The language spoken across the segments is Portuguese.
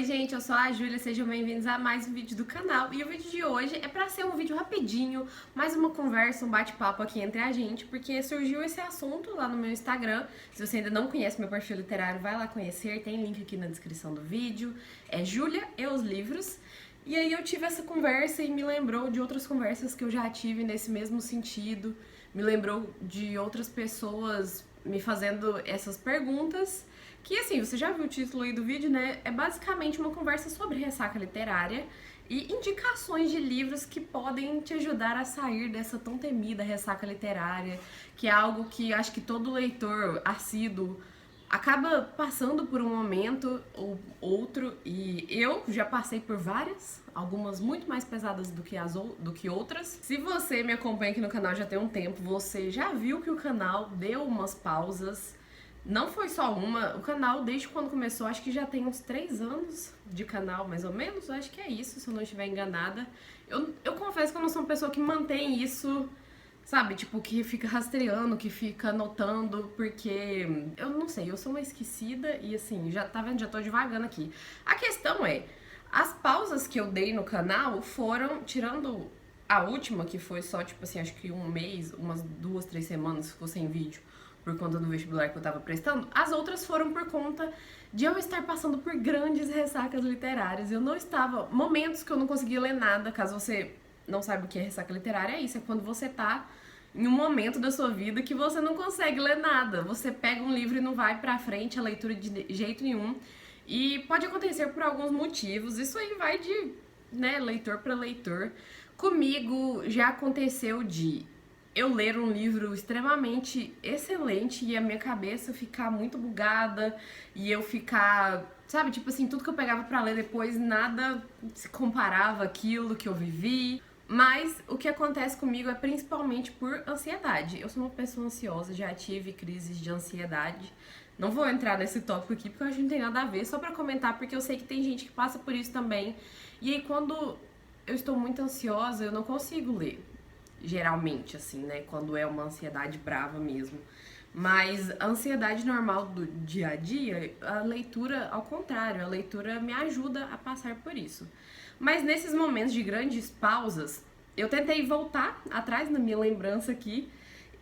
gente, eu sou a Júlia, sejam bem-vindos a mais um vídeo do canal. E o vídeo de hoje é pra ser um vídeo rapidinho, mais uma conversa, um bate-papo aqui entre a gente, porque surgiu esse assunto lá no meu Instagram. Se você ainda não conhece meu perfil literário, vai lá conhecer, tem link aqui na descrição do vídeo. É Júlia e os livros. E aí eu tive essa conversa e me lembrou de outras conversas que eu já tive nesse mesmo sentido. Me lembrou de outras pessoas me fazendo essas perguntas. Que assim, você já viu o título aí do vídeo, né? É basicamente uma conversa sobre ressaca literária e indicações de livros que podem te ajudar a sair dessa tão temida ressaca literária, que é algo que acho que todo leitor assíduo acaba passando por um momento ou outro, e eu já passei por várias, algumas muito mais pesadas do que outras. Se você me acompanha aqui no canal já tem um tempo, você já viu que o canal deu umas pausas. Não foi só uma, o canal desde quando começou, acho que já tem uns 3 anos de canal, mais ou menos, acho que é isso, se eu não estiver enganada. Eu confesso que eu não sou uma pessoa que mantém isso, sabe, tipo, que fica rastreando, que fica anotando, porque eu não sei, eu sou uma esquecida e assim, já tá vendo, já tô devagando aqui. A questão é, as pausas que eu dei no canal foram, tirando a última, que foi só, tipo assim, acho que um mês, umas 2, 3 semanas ficou sem vídeo, por conta do vestibular que eu tava prestando, as outras foram por conta de eu estar passando por grandes ressacas literárias. Eu não estava... Momentos que eu não conseguia ler nada, caso você não saiba o que é ressaca literária, é isso, é quando você tá em um momento da sua vida que você não consegue ler nada. Você pega um livro e não vai pra frente a leitura de jeito nenhum. E pode acontecer por alguns motivos, isso aí vai de, né, leitor pra leitor. Comigo já aconteceu de eu ler um livro extremamente excelente e a minha cabeça ficar muito bugada e eu ficar, sabe, tipo assim, tudo que eu pegava pra ler depois, nada se comparava àquilo que eu vivi. Mas o que acontece comigo é principalmente por ansiedade. Eu sou uma pessoa ansiosa, já tive crises de ansiedade. Não vou entrar nesse tópico aqui porque eu acho que não tem nada a ver, só pra comentar, porque eu sei que tem gente que passa por isso também. E aí quando eu estou muito ansiosa, eu não consigo ler. Geralmente, assim, né? Quando é uma ansiedade brava mesmo. Mas a ansiedade normal do dia a dia, a leitura, ao contrário, a leitura me ajuda a passar por isso. Mas nesses momentos de grandes pausas, eu tentei voltar atrás na minha lembrança aqui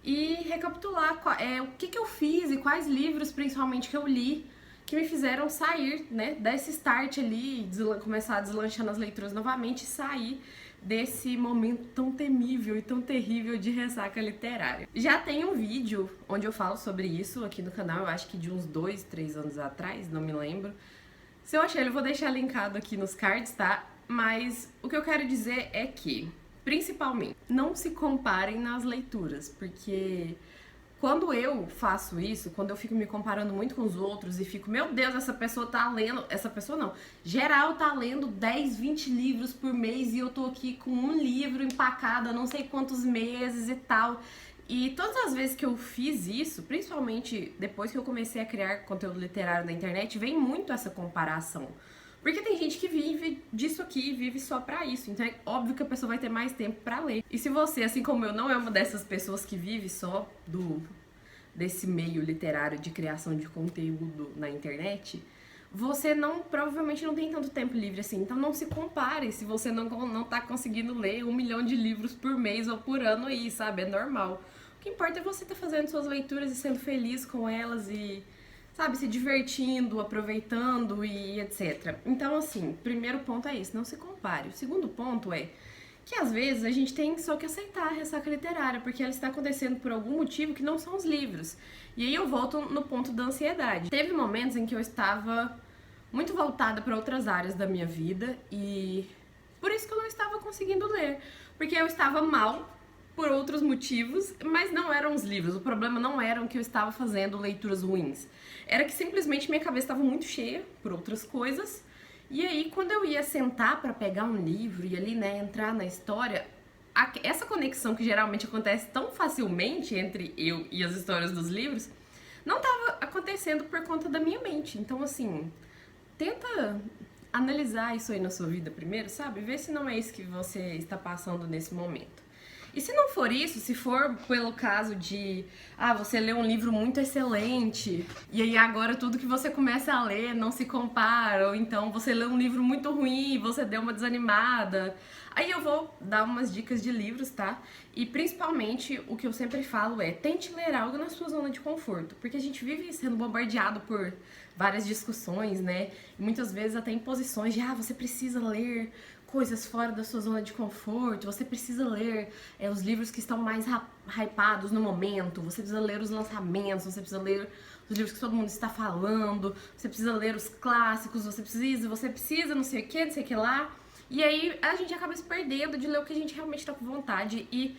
e recapitular o que eu fiz e quais livros, principalmente, que eu li que me fizeram sair, né, desse start ali, começar a deslanchar nas leituras novamente e sair desse momento tão temível e tão terrível de ressaca literária. Já tem um vídeo onde eu falo sobre isso aqui no canal, eu acho que de uns 2, 3 anos atrás, não me lembro. Se eu achar ele, eu vou deixar linkado aqui nos cards, tá? Mas o que eu quero dizer é que, principalmente, não se comparem nas leituras, porque quando eu faço isso, quando eu fico me comparando muito com os outros e fico, meu Deus, essa pessoa tá lendo, essa pessoa não, geral tá lendo 10, 20 livros por mês e eu tô aqui com um livro empacado há não sei quantos meses e tal. E todas as vezes que eu fiz isso, principalmente depois que eu comecei a criar conteúdo literário na internet, vem muito essa comparação. Porque tem gente que vive disso aqui, vive só pra isso. Então é óbvio que a pessoa vai ter mais tempo pra ler. E se você, assim como eu, não é uma dessas pessoas que vive só desse meio literário de criação de conteúdo na internet, você provavelmente não tem tanto tempo livre assim. Então não se compare se você não tá conseguindo ler 1 milhão de livros por mês ou por ano aí, sabe? É normal. O que importa é você estar fazendo suas leituras e sendo feliz com elas e, sabe, se divertindo, aproveitando e etc. Então, assim, primeiro ponto é isso, não se compare. O segundo ponto é que às vezes a gente tem só que aceitar a ressaca literária, porque ela está acontecendo por algum motivo que não são os livros. E aí eu volto no ponto da ansiedade. Teve momentos em que eu estava muito voltada para outras áreas da minha vida e por isso que eu não estava conseguindo ler, porque eu estava mal por outros motivos, mas não eram os livros. O problema não era que eu estava fazendo leituras ruins. Era que simplesmente minha cabeça estava muito cheia por outras coisas. E aí, quando eu ia sentar para pegar um livro e ali, né, entrar na história, essa conexão que geralmente acontece tão facilmente entre eu e as histórias dos livros, não estava acontecendo por conta da minha mente. Então, assim, tenta analisar isso aí na sua vida primeiro, sabe? Ver se não é isso que você está passando nesse momento. E se não for isso, se for pelo caso de, você lê um livro muito excelente, e aí agora tudo que você começa a ler não se compara, ou então você lê um livro muito ruim e você deu uma desanimada, aí eu vou dar umas dicas de livros, tá? E principalmente o que eu sempre falo é, tente ler algo na sua zona de conforto, porque a gente vive sendo bombardeado por várias discussões, né? E muitas vezes até imposições de, você precisa ler coisas fora da sua zona de conforto, você precisa ler os livros que estão mais hypados no momento, você precisa ler os lançamentos, você precisa ler os livros que todo mundo está falando, você precisa ler os clássicos, você precisa não sei o que lá. E aí a gente acaba se perdendo de ler o que a gente realmente tá com vontade. E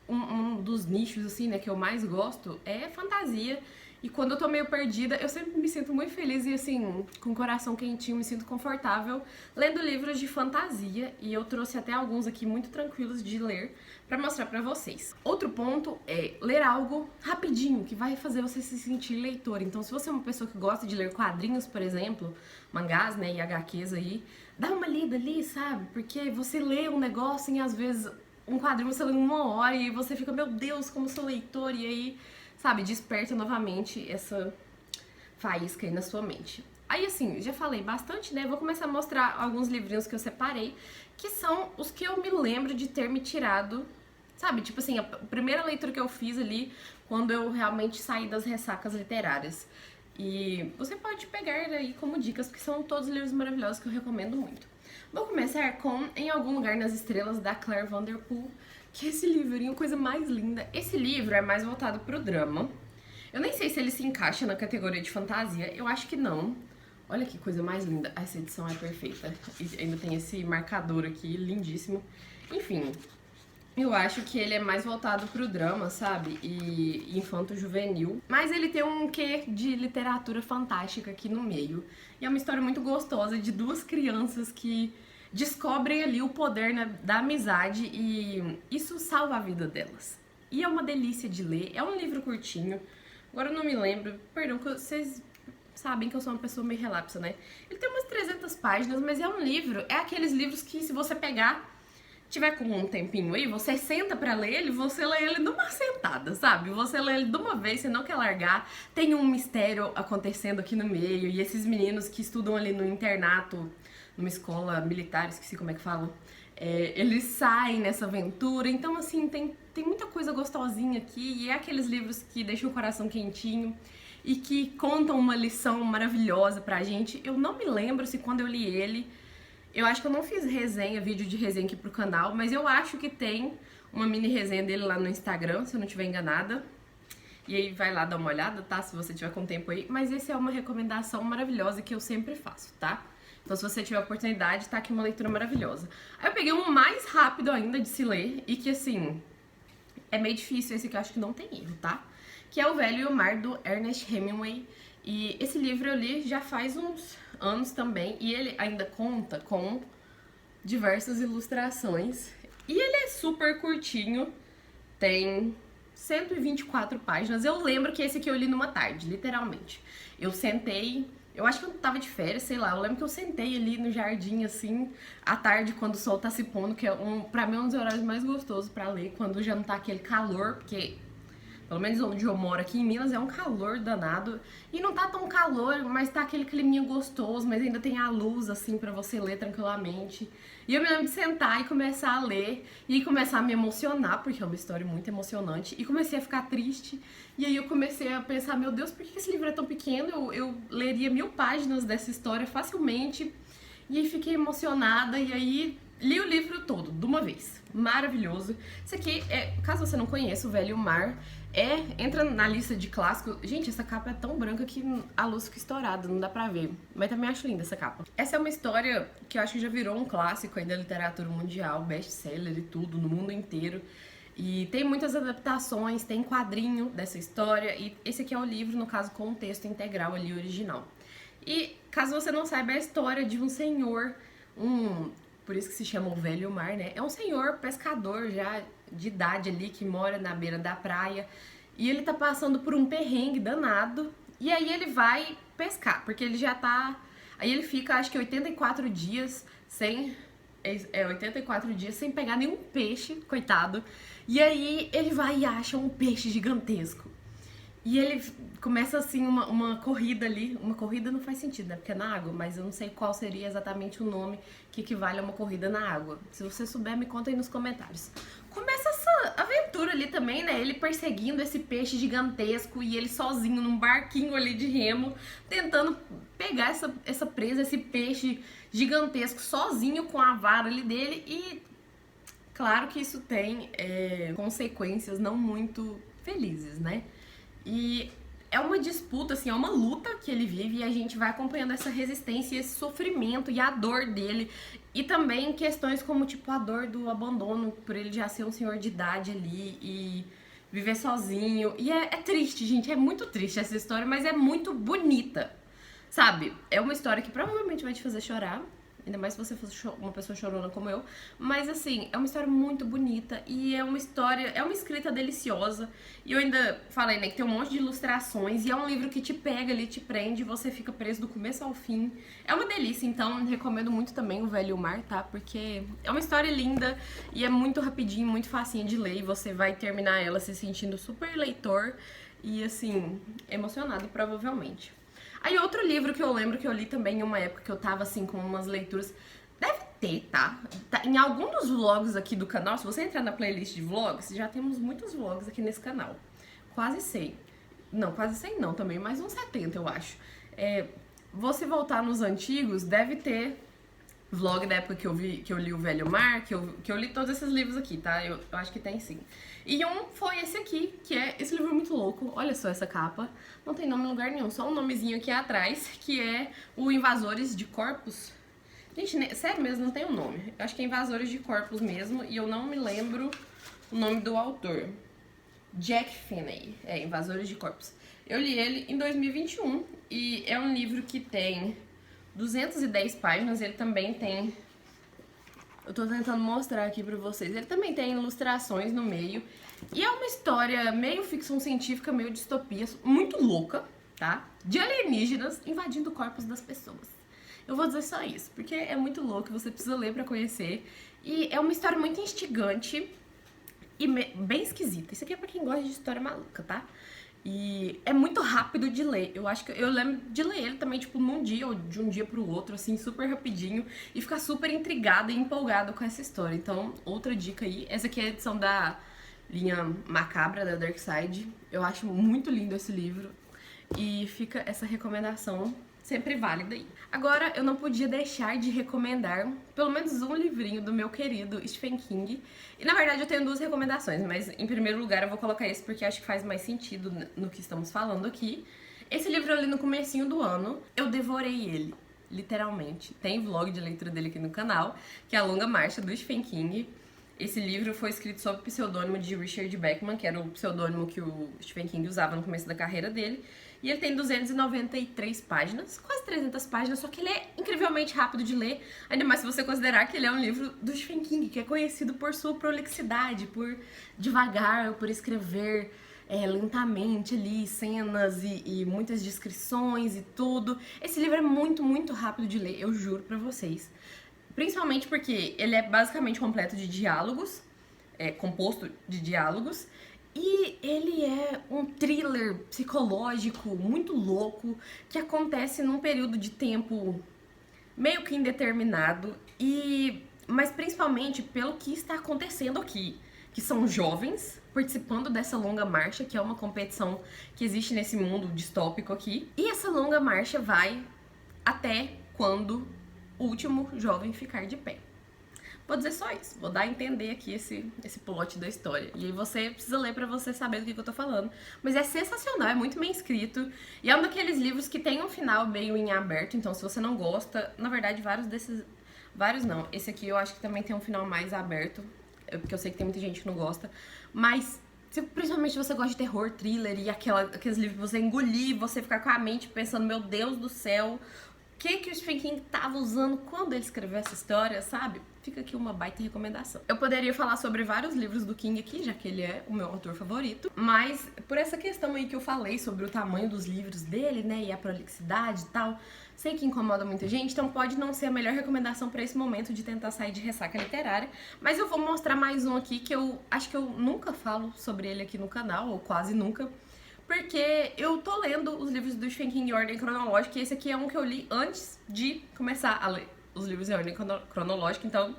um dos nichos, assim, né, que eu mais gosto é fantasia. E quando eu tô meio perdida, eu sempre me sinto muito feliz e, assim, com o coração quentinho, me sinto confortável lendo livros de fantasia. E eu trouxe até alguns aqui muito tranquilos de ler pra mostrar pra vocês. Outro ponto é ler algo rapidinho, que vai fazer você se sentir leitor. Então, se você é uma pessoa que gosta de ler quadrinhos, por exemplo, mangás, né, e HQs aí, dá uma lida ali, sabe? Porque você lê um negócio e às vezes um quadrinho você lê em 1 hora e você fica, meu Deus, como sou leitor, e aí, sabe, desperta novamente essa faísca aí na sua mente. Aí, assim, já falei bastante, né? Vou começar a mostrar alguns livrinhos que eu separei, que são os que eu me lembro de ter me tirado, sabe? Tipo assim, a primeira leitura que eu fiz ali, quando eu realmente saí das ressacas literárias. E você pode pegar aí como dicas, porque são todos livros maravilhosos que eu recomendo muito. Vou começar com Em Algum Lugar nas Estrelas, da Claire Vanderpool, que é esse livrinho, coisa mais linda. Esse livro é mais voltado pro drama. Eu nem sei se ele se encaixa na categoria de fantasia, eu acho que não. Olha que coisa mais linda, essa edição é perfeita. E ainda tem esse marcador aqui, lindíssimo. Enfim, eu acho que ele é mais voltado pro drama, sabe? E infanto-juvenil. Mas ele tem um quê de literatura fantástica aqui no meio. E é uma história muito gostosa de duas crianças que descobrem ali o poder, né, da amizade e isso salva a vida delas. E é uma delícia de ler. É um livro curtinho. Agora eu não me lembro. Perdão, que vocês sabem que eu sou uma pessoa meio relapsa, né? Ele tem umas 300 páginas, mas é um livro. É aqueles livros que se você pegar, tiver com um tempinho aí, você senta pra ler ele, você lê ele numa sentada, sabe? Você lê ele de uma vez, você não quer largar. Tem um mistério acontecendo aqui no meio, e esses meninos que estudam ali no internato, numa escola militar, esqueci como é que falam, eles saem nessa aventura. Então, assim, tem muita coisa gostosinha aqui, e é aqueles livros que deixam o coração quentinho e que contam uma lição maravilhosa pra gente. Eu não me lembro se quando eu li ele, eu acho que eu não fiz vídeo de resenha aqui pro canal, mas eu acho que tem uma mini resenha dele lá no Instagram, se eu não estiver enganada. E aí vai lá dar uma olhada, tá? Se você tiver com tempo aí. Mas essa é uma recomendação maravilhosa que eu sempre faço, tá? Então se você tiver oportunidade, tá aqui uma leitura maravilhosa. Aí eu peguei um mais rápido ainda de se ler e que, assim, é meio difícil, esse que eu acho que não tem erro, tá? Que é O Velho e o Mar, do Ernest Hemingway. E esse livro eu li já faz uns anos também, e ele ainda conta com diversas ilustrações. E ele é super curtinho, tem 124 páginas. Eu lembro que esse aqui eu li numa tarde, literalmente. Eu sentei, eu acho que eu tava de férias, sei lá, eu lembro que eu sentei ali no jardim, assim, à tarde, quando o sol tá se pondo, que é pra mim um dos horários mais gostosos pra ler, quando já não tá aquele calor, porque pelo menos onde eu moro aqui em Minas é um calor danado. E não tá tão calor, mas tá aquele climinha gostoso, mas ainda tem a luz, assim, pra você ler tranquilamente. E eu me lembro de sentar e começar a ler e começar a me emocionar, porque é uma história muito emocionante. E comecei a ficar triste. E aí eu comecei a pensar, meu Deus, por que esse livro é tão pequeno? Eu leria 1000 páginas dessa história facilmente. E aí fiquei emocionada e aí li o livro todo, de uma vez. Maravilhoso. Isso aqui, caso você não conheça, O Velho e o Mar, entra na lista de clássicos. Gente, essa capa é tão branca que a luz fica estourada, não dá pra ver. Mas também acho linda essa capa. Essa é uma história que eu acho que já virou um clássico aí da literatura mundial, best-seller e tudo, no mundo inteiro. E tem muitas adaptações, tem quadrinho dessa história, e esse aqui é o livro, no caso, com o texto integral ali, original. E, caso você não saiba, é a história de um senhor, por isso que se chama O Velho e o Mar, né? É um senhor pescador já de idade ali, que mora na beira da praia, e ele tá passando por um perrengue danado, e aí ele vai pescar, porque ele já tá... Aí ele fica, acho que 84 dias sem é 84 dias sem pegar nenhum peixe, coitado. E aí ele vai e acha um peixe gigantesco. E ele começa assim uma corrida ali. Uma corrida não faz sentido, né? Porque é na água, mas eu não sei qual seria exatamente o nome que equivale a uma corrida na água. Se você souber, me conta aí nos comentários. Começa essa aventura ali também, né? Ele perseguindo esse peixe gigantesco e ele sozinho num barquinho ali de remo, tentando pegar essa presa, esse peixe gigantesco, sozinho com a vara ali dele. E claro que isso tem consequências não muito felizes, né? E é uma disputa, assim, é uma luta que ele vive e a gente vai acompanhando essa resistência, esse sofrimento e a dor dele. E também questões como, tipo, a dor do abandono, por ele já ser um senhor de idade ali e viver sozinho. E é triste, gente, é muito triste essa história, mas é muito bonita, sabe? É uma história que provavelmente vai te fazer chorar. Ainda mais se você fosse uma pessoa chorona como eu. Mas assim, é uma história muito bonita. E é uma história, é uma escrita deliciosa. E eu ainda falei, né, que tem um monte de ilustrações. E é um livro que te pega ali, te prende. Você fica preso do começo ao fim. É uma delícia, então recomendo muito também O Velho e o Mar, tá? Porque é uma história linda. E é muito rapidinho, muito facinho de ler. E você vai terminar ela se sentindo super leitor. E assim, emocionado provavelmente. Aí outro livro que eu lembro que eu li também em uma época que eu tava assim com umas leituras, deve ter, tá? Em algum dos vlogs aqui do canal, se você entrar na playlist de vlogs, já temos muitos vlogs aqui nesse canal. Quase 100. Não, quase 100 não também, mais uns 70 eu acho. Você voltar nos antigos, deve ter vlog da época que eu li O Velho Mar, que eu li todos esses livros aqui, tá? Eu acho que tem sim. E um foi esse aqui, que é esse livro muito louco. Olha só essa capa. Não tem nome em lugar nenhum, só um nomezinho aqui atrás, que é o Invasores de Corpos. Gente, sério mesmo, não tem um nome. Eu acho que é Invasores de Corpos mesmo, e eu não me lembro o nome do autor. Jack Finney, Invasores de Corpos. Eu li ele em 2021, e é um livro que tem 210 páginas, ele também tem... Eu tô tentando mostrar aqui pra vocês. Ele também tem ilustrações no meio. E é uma história meio ficção científica, meio distopia, muito louca, tá? De alienígenas invadindo corpos das pessoas. Eu vou dizer só isso, porque é muito louco, você precisa ler pra conhecer. E é uma história muito instigante e bem esquisita. Isso aqui é pra quem gosta de história maluca, tá? E é muito rápido de ler. Eu acho que eu lembro de ler ele também, tipo, num dia ou de um dia pro outro, assim, super rapidinho. E ficar super intrigada e empolgada com essa história. Então, outra dica aí. Essa aqui é a edição da linha macabra da Dark Side. Eu acho muito lindo esse livro. E fica essa recomendação sempre válida aí. Agora, eu não podia deixar de recomendar pelo menos um livrinho do meu querido Stephen King. E na verdade eu tenho duas recomendações, mas em primeiro lugar eu vou colocar esse porque acho que faz mais sentido no que estamos falando aqui. Esse livro eu li no comecinho do ano, eu devorei ele, literalmente. Tem vlog de leitura dele aqui no canal, que é A Longa Marcha, do Stephen King. Esse livro foi escrito sob o pseudônimo de Richard Bachman, que era o pseudônimo que o Stephen King usava no começo da carreira dele. E ele tem 293 páginas, quase 300 páginas, só que ele é incrivelmente rápido de ler, ainda mais se você considerar que ele é um livro do Stephen King, que é conhecido por sua prolixidade, por devagar, por escrever lentamente ali, cenas e muitas descrições e tudo. Esse livro é muito, muito rápido de ler, eu juro pra vocês. Principalmente porque ele é basicamente completo de diálogos, composto de diálogos, e ele é um thriller psicológico muito louco que acontece num período de tempo meio que indeterminado, mas principalmente pelo que está acontecendo aqui, que são jovens participando dessa longa marcha, que é uma competição que existe nesse mundo distópico aqui, e essa longa marcha vai até quando o último jovem ficar de pé. Vou dizer só isso, vou dar a entender aqui esse plot da história. E aí você precisa ler pra você saber do que eu tô falando. Mas é sensacional, é muito bem escrito. E é um daqueles livros que tem um final meio em aberto, então se você não gosta... Na verdade, vários não. Esse aqui eu acho que também tem um final mais aberto, porque eu sei que tem muita gente que não gosta. Mas, principalmente se você gosta de terror, thriller e aqueles livros que você engolir, você ficar com a mente pensando, meu Deus do céu... O que o Stephen King tava usando quando ele escreveu essa história, sabe? fica aqui uma baita recomendação. Eu poderia falar sobre vários livros do King aqui, já que ele é o meu autor favorito, mas por essa questão aí que eu falei sobre o tamanho dos livros dele, né, e a prolixidade e tal, sei que incomoda muita gente, então pode não ser a melhor recomendação pra esse momento de tentar sair de ressaca literária, mas eu vou mostrar mais um aqui que eu acho que eu nunca falo sobre ele aqui no canal, ou quase nunca, porque eu tô lendo os livros do Stephen King em ordem cronológica, e esse aqui é um que eu li antes de começar a ler os livros em ordem cronológica, então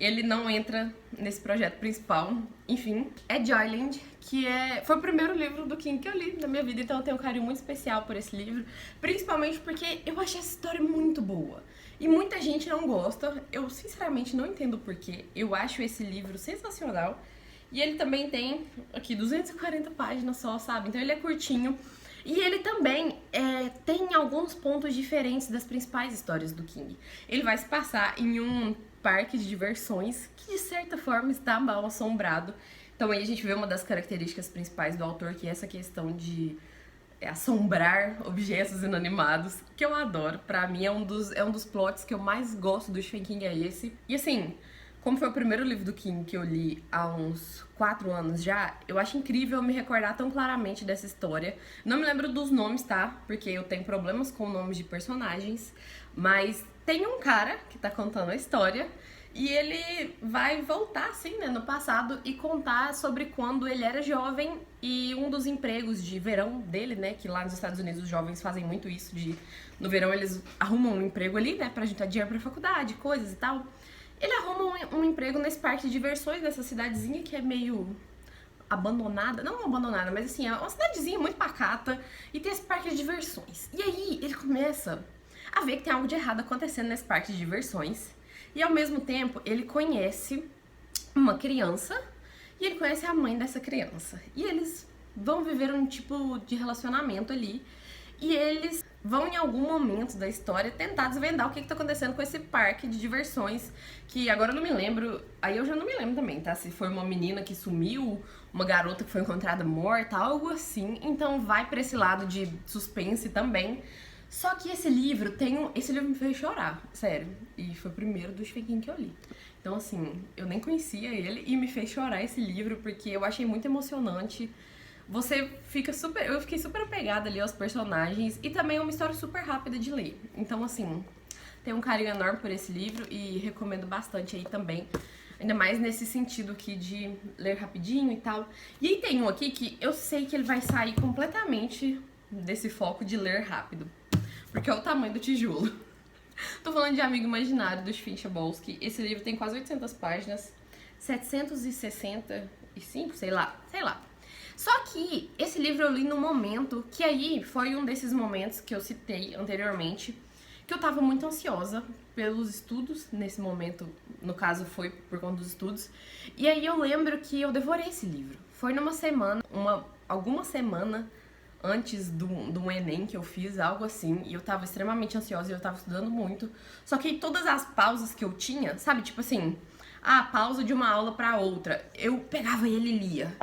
ele não entra nesse projeto principal. Enfim, é Joyland, que foi o primeiro livro do King que eu li na minha vida, então eu tenho um carinho muito especial por esse livro, principalmente porque eu achei essa história muito boa. E muita gente não gosta, eu sinceramente não entendo o porquê, eu acho esse livro sensacional. E ele também tem, aqui, 240 páginas só, sabe? Então ele é curtinho. E ele também tem alguns pontos diferentes das principais histórias do King. Ele vai se passar em um parque de diversões que, de certa forma, está mal assombrado. Então aí a gente vê uma das características principais do autor, que é essa questão de assombrar objetos inanimados, que eu adoro. Pra mim é um dos plots que eu mais gosto do Stephen King, é esse. E assim, como foi o primeiro livro do King que eu li há uns 4 anos já, eu acho incrível me recordar tão claramente dessa história. Não me lembro dos nomes, tá? Porque eu tenho problemas com nomes de personagens. Mas tem um cara que tá contando a história e ele vai voltar, assim, né, no passado e contar sobre quando ele era jovem e um dos empregos de verão dele, né, que lá nos Estados Unidos os jovens fazem muito isso, no verão eles arrumam um emprego ali, né, pra juntar dinheiro pra faculdade, coisas e tal. Ele arruma um emprego nesse parque de diversões dessa cidadezinha que é meio abandonada, não abandonada, mas assim, é uma cidadezinha muito pacata e tem esse parque de diversões. E aí ele começa a ver que tem algo de errado acontecendo nesse parque de diversões e ao mesmo tempo ele conhece uma criança e ele conhece a mãe dessa criança. E eles vão viver um tipo de relacionamento ali e eles vão em algum momento da história tentar desvendar o que tá acontecendo com esse parque de diversões, que agora eu não me lembro, aí eu já não me lembro também, tá? Se foi uma menina que sumiu, uma garota que foi encontrada morta, algo assim. Então vai pra esse lado de suspense também. Só que esse livro me fez chorar, sério. E foi o primeiro do Stephen King que eu li. Então assim, eu nem conhecia ele e me fez chorar esse livro porque eu achei muito emocionante. Eu fiquei super apegada ali aos personagens e também é uma história super rápida de ler. Então, assim, tenho um carinho enorme por esse livro e recomendo bastante aí também. Ainda mais nesse sentido aqui de ler rapidinho e tal. E aí tem um aqui que eu sei que ele vai sair completamente desse foco de ler rápido, porque é o tamanho do tijolo. Tô falando de Amigo Imaginário, do Stephen Chbosky. Esse livro tem quase 800 páginas, 765, sei lá. Só que esse livro eu li num momento que aí foi um desses momentos que eu citei anteriormente, que eu tava muito ansiosa pelos estudos nesse momento, no caso foi por conta dos estudos, e aí eu lembro que eu devorei esse livro. Foi numa semana, alguma semana antes do Enem que eu fiz, algo assim, e eu tava extremamente ansiosa e eu tava estudando muito, só que todas as pausas que eu tinha, sabe, tipo assim, pausa de uma aula pra outra, eu pegava ele e lia.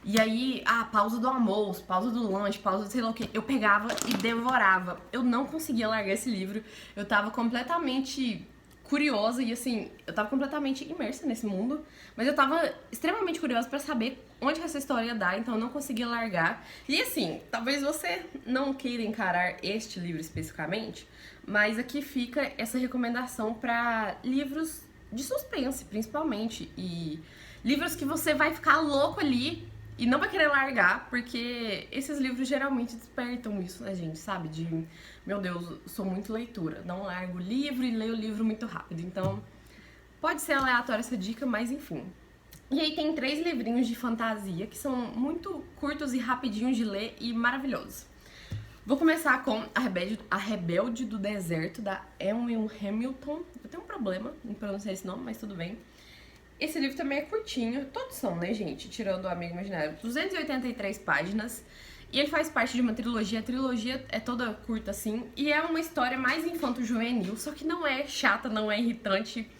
E aí, pausa do almoço, pausa do lanche, pausa do sei lá o que, eu pegava e devorava. Eu não conseguia largar esse livro, eu tava completamente curiosa e assim, eu tava completamente imersa nesse mundo, mas eu tava extremamente curiosa pra saber onde que essa história ia dar, então eu não conseguia largar. E assim, talvez você não queira encarar este livro especificamente, mas aqui fica essa recomendação pra livros de suspense, principalmente, e livros que você vai ficar louco ali e não vai querer largar, porque esses livros geralmente despertam isso na gente, sabe? De, meu Deus, sou muito leitura, não largo o livro e leio o livro muito rápido. Então, pode ser aleatória essa dica, mas enfim. E aí tem 3 livrinhos de fantasia que são muito curtos e rapidinhos de ler e maravilhosos. Vou começar com A Rebelde do Deserto, da Emily Hamilton. Eu tenho um problema em pronunciar esse nome, mas tudo bem. Esse livro também é curtinho, todos são, né, gente? Tirando o Amigo Imaginário, 283 páginas. E ele faz parte de uma trilogia, a trilogia é toda curta assim, e é uma história mais infanto-juvenil, só que não é chata, não é irritante,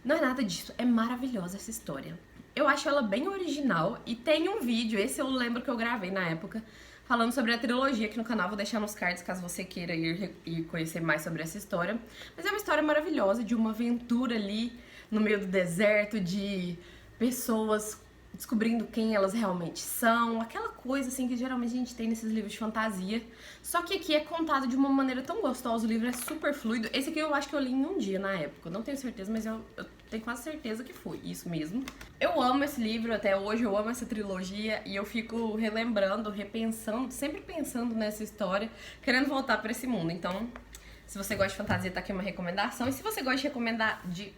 não é nada disso. É maravilhosa essa história. Eu acho ela bem original e tem um vídeo, esse eu lembro que eu gravei na época, falando sobre a trilogia aqui no canal, vou deixar nos cards caso você queira ir conhecer mais sobre essa história. Mas é uma história maravilhosa, de uma aventura ali no meio do deserto, de pessoas descobrindo quem elas realmente são, aquela coisa assim que geralmente a gente tem nesses livros de fantasia. Só que aqui é contado de uma maneira tão gostosa, o livro é super fluido. Esse aqui eu acho que eu li em um dia na época, eu não tenho certeza, mas eu tenho quase certeza que foi isso mesmo. Eu amo esse livro até hoje, eu amo essa trilogia e eu fico relembrando, repensando, sempre pensando nessa história, querendo voltar pra esse mundo. Então, se você gosta de fantasia, tá aqui uma recomendação. E se você gosta de recomendar de...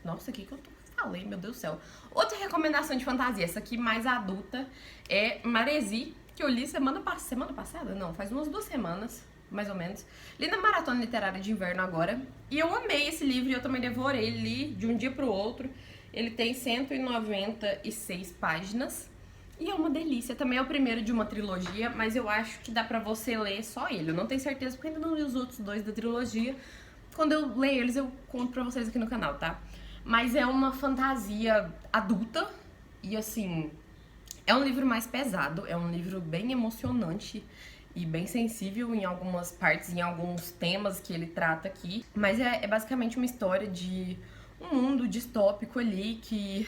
Nossa, o que eu falei, meu Deus do céu. Outra recomendação de fantasia, essa aqui mais adulta, é Maresi, que eu li semana passada? Não, faz umas 2 semanas, mais ou menos. Li na Maratona Literária de Inverno agora. E eu amei esse livro e eu também devorei, li de um dia pro outro. Ele tem 196 páginas. E é uma delícia. Também é o primeiro de uma trilogia, mas eu acho que dá pra você ler só ele. Eu não tenho certeza porque ainda não li os outros 2 da trilogia. Quando eu ler eles, eu conto pra vocês aqui no canal, tá? Mas é uma fantasia adulta e, assim, é um livro mais pesado, é um livro bem emocionante e bem sensível em algumas partes, em alguns temas que ele trata aqui. Mas é basicamente uma história de um mundo distópico ali que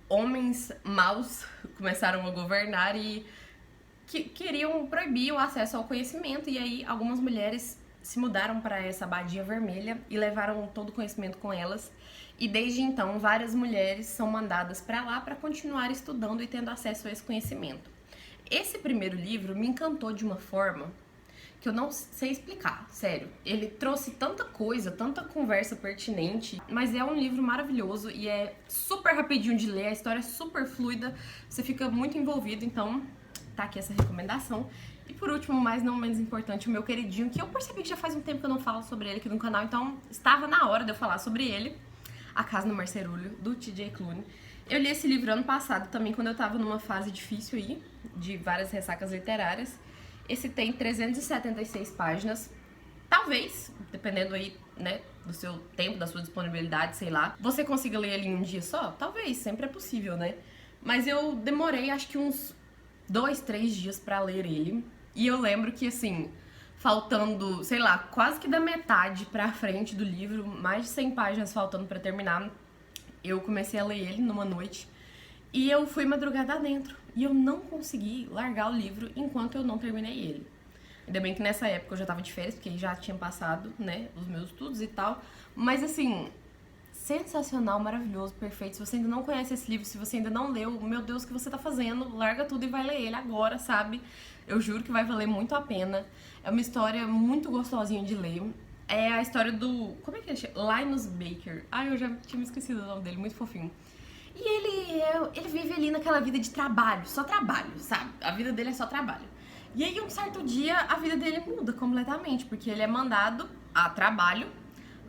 homens maus começaram a governar e que queriam proibir o acesso ao conhecimento. E aí algumas mulheres se mudaram para essa abadia vermelha e levaram todo o conhecimento com elas. E desde então, várias mulheres são mandadas para lá para continuar estudando e tendo acesso a esse conhecimento. Esse primeiro livro me encantou de uma forma que eu não sei explicar, sério. Ele trouxe tanta coisa, tanta conversa pertinente, mas é um livro maravilhoso e é super rapidinho de ler, a história é super fluida, você fica muito envolvido, então tá aqui essa recomendação. E por último, mas não menos importante, o meu queridinho, que eu percebi que já faz um tempo que eu não falo sobre ele aqui no canal, então estava na hora de eu falar sobre ele, A Casa no Marcerulho, do T.J. Klune. Eu li esse livro ano passado também, quando eu tava numa fase difícil aí, de várias ressacas literárias. Esse tem 376 páginas. Talvez, dependendo aí, né, do seu tempo, da sua disponibilidade, sei lá, você consiga ler ele em um dia só? Talvez, sempre é possível, né? Mas eu demorei, acho que uns 2, 3 dias pra ler ele. E eu lembro que, assim, faltando, sei lá, quase que da metade pra frente do livro, mais de 100 páginas faltando pra terminar, eu comecei a ler ele numa noite. E eu fui madrugada adentro. E eu não consegui largar o livro enquanto eu não terminei ele. Ainda bem que nessa época eu já tava de férias, porque já tinha passado, né, os meus estudos e tal. Mas, assim, sensacional, maravilhoso, perfeito. Se você ainda não conhece esse livro, se você ainda não leu, meu Deus, o que você tá fazendo? Larga tudo e vai ler ele agora, sabe? Eu juro que vai valer muito a pena. É uma história muito gostosinha de ler. É a história do... Como é que ele chama? Linus Baker. Ai, eu já tinha me esquecido o nome dele, muito fofinho. E ele vive ali naquela vida de trabalho, só trabalho, sabe? A vida dele é só trabalho. E aí, um certo dia, a vida dele muda completamente, porque ele é mandado a trabalho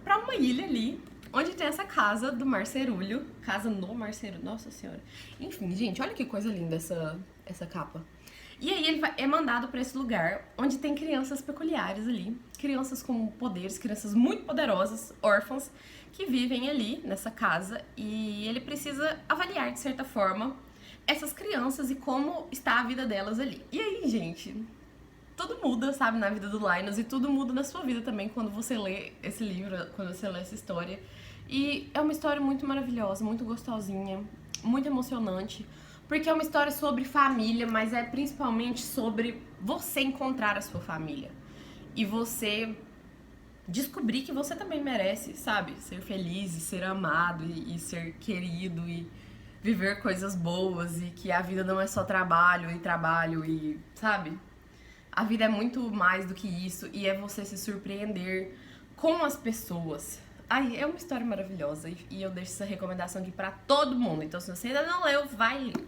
pra uma ilha ali, onde tem essa casa do Marcerulho. Casa no Marcerulho, nossa senhora. Enfim, gente, olha que coisa linda essa capa. E aí ele é mandado pra esse lugar, onde tem crianças peculiares ali. Crianças com poderes, crianças muito poderosas, órfãs, que vivem ali nessa casa. E ele precisa avaliar, de certa forma, essas crianças e como está a vida delas ali. E aí, gente, tudo muda, sabe, na vida do Linus, e tudo muda na sua vida também quando você lê esse livro, quando você lê essa história. E é uma história muito maravilhosa, muito gostosinha, muito emocionante, porque é uma história sobre família, mas é principalmente sobre você encontrar a sua família. E você descobrir que você também merece, sabe, ser feliz e ser amado e ser querido e viver coisas boas, e que a vida não é só trabalho e, sabe? A vida é muito mais do que isso, e é você se surpreender com as pessoas. Ai, é uma história maravilhosa, e eu deixo essa recomendação aqui pra todo mundo. Então, se você ainda não leu, vai ler.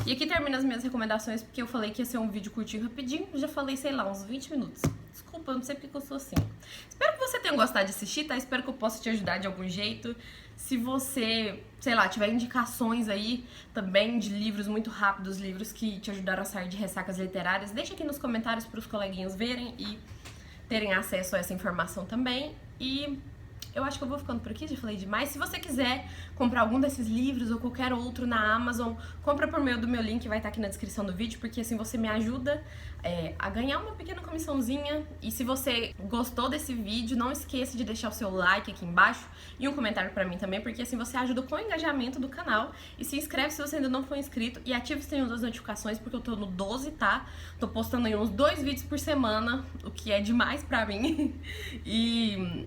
E aqui termina as minhas recomendações, porque eu falei que ia ser um vídeo curtinho, rapidinho. Já falei, sei lá, uns 20 minutos. Desculpa, eu não sei porque eu sou assim. Espero que você tenha gostado de assistir, tá? Espero que eu possa te ajudar de algum jeito. Se você, sei lá, tiver indicações aí também de livros muito rápidos, livros que te ajudaram a sair de ressacas literárias, deixa aqui nos comentários para os coleguinhas verem e terem acesso a essa informação também. E eu acho que eu vou ficando por aqui, já falei demais. Se você quiser comprar algum desses livros ou qualquer outro na Amazon, compra por meio do meu link, vai estar aqui na descrição do vídeo, porque assim você me ajuda a ganhar uma pequena comissãozinha. E se você gostou desse vídeo, não esqueça de deixar o seu like aqui embaixo e um comentário pra mim também, porque assim você ajuda com o engajamento do canal. E se inscreve se você ainda não for inscrito e ative o sininho das notificações, porque eu tô no 12, tá? Tô postando aí uns 2 vídeos por semana, o que é demais pra mim. E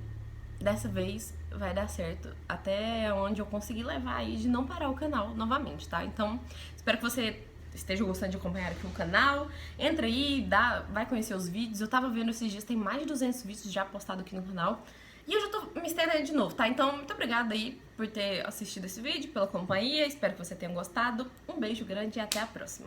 dessa vez vai dar certo, até onde eu conseguir levar aí de não parar o canal novamente, tá? Então, espero que você esteja gostando de acompanhar aqui o canal. Entra aí, vai conhecer os vídeos. Eu tava vendo esses dias, tem mais de 200 vídeos já postados aqui no canal. E eu já tô me estendendo de novo, tá? Então, muito obrigada aí por ter assistido esse vídeo, pela companhia. Espero que você tenha gostado. Um beijo grande e até a próxima.